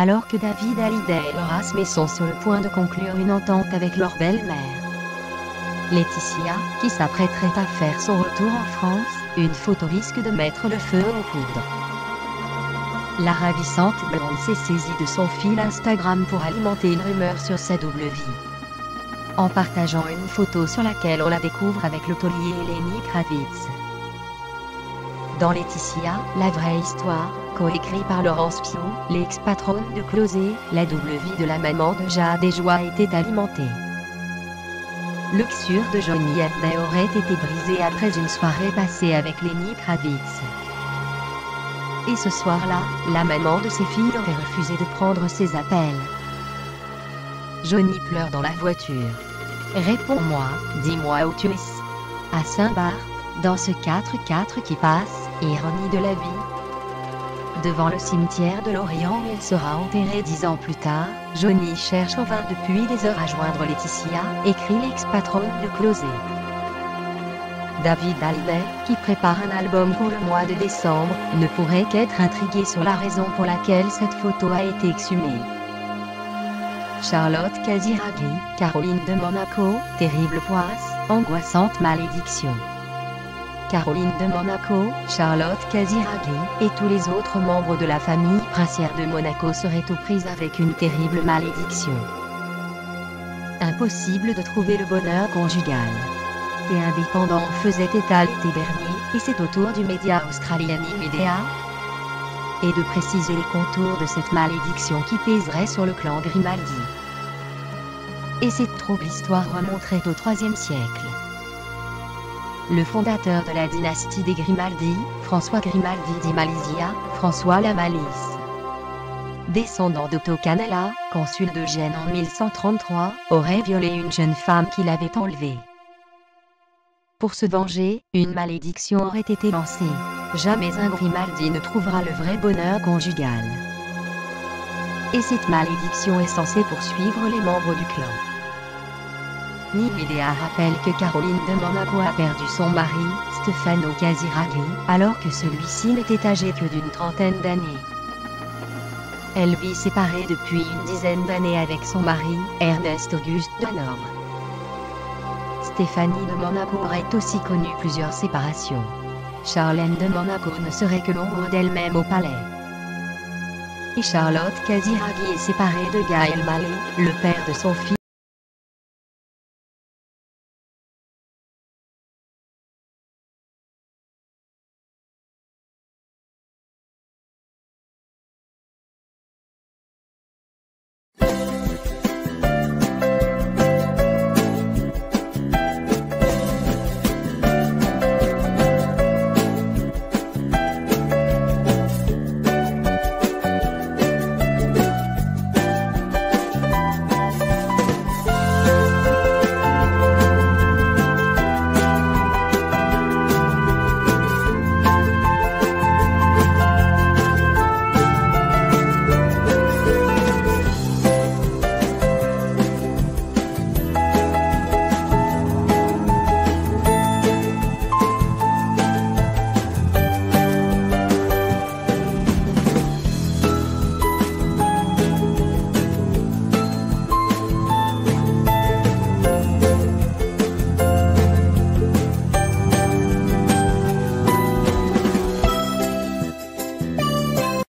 alors que David Hallyday et Laura Smith sont sur le point de conclure une entente avec leur belle-mère. Laetitia, qui s'apprêterait à faire son retour en France, une photo risque de mettre le feu aux poudres. La ravissante blonde s'est saisie de son fil Instagram pour alimenter une rumeur sur sa double vie. En partageant une photo sur laquelle on la découvre avec le taulier Lenny Kravitz. Dans Laetitia, la vraie histoire, coécrit par Laurence Pio, l'ex-patronne de Closet, la double vie de la maman de Jade et Joie était alimentée. L'uxure de Johnny Hallyday aurait été brisée après une soirée passée avec Lenny Kravitz. Et ce soir-là, la maman de ses filles aurait refusé de prendre ses appels. Johnny pleure dans la voiture. Réponds-moi, dis-moi où tu es. À Saint-Barth, dans ce 4x4 qui passe, ironie de la vie. Devant le cimetière de Lorient où il sera enterré 10 ans plus tard, Johnny cherche en vain depuis des heures à joindre Laetitia, écrit l'ex-patronne de Closet. David Hallyday, qui prépare un album pour le mois de décembre, ne pourrait qu'être intrigué sur la raison pour laquelle cette photo a été exhumée. Charlotte Casiraghi, Caroline de Monaco, terrible poisse, angoissante malédiction. Caroline de Monaco, Charlotte Casiraghi, et tous les autres membres de la famille princière de Monaco seraient aux prises avec une terrible malédiction. Impossible de trouver le bonheur conjugal. Et Indépendant faisait état l'été dernier, et c'est au tour du média australien Media et de préciser les contours de cette malédiction qui pèserait sur le clan Grimaldi. Et cette trouble histoire remonterait au IIIe siècle. Le fondateur de la dynastie des Grimaldi, François Grimaldi di Malizia, François la Malice, descendant d'Otto Cannella, consul de Gênes en 1133, aurait violé une jeune femme qu'il avait enlevée. Pour se venger, une malédiction aurait été lancée. Jamais un Grimaldi ne trouvera le vrai bonheur conjugal. Et cette malédiction est censée poursuivre les membres du clan. Media rappelle que Caroline de Monaco a perdu son mari, Stefano Casiraghi, alors que celui-ci n'était âgé que d'une trentaine d'années. Elle vit séparée depuis une dizaine d'années avec son mari, Ernest Auguste de Hanovre. Stéphanie de Monaco aurait aussi connu plusieurs séparations. Charlène de Monaco ne serait que l'ombre d'elle-même au palais. Et Charlotte Casiraghi est séparée de Gaël Mallet, le père de son fils.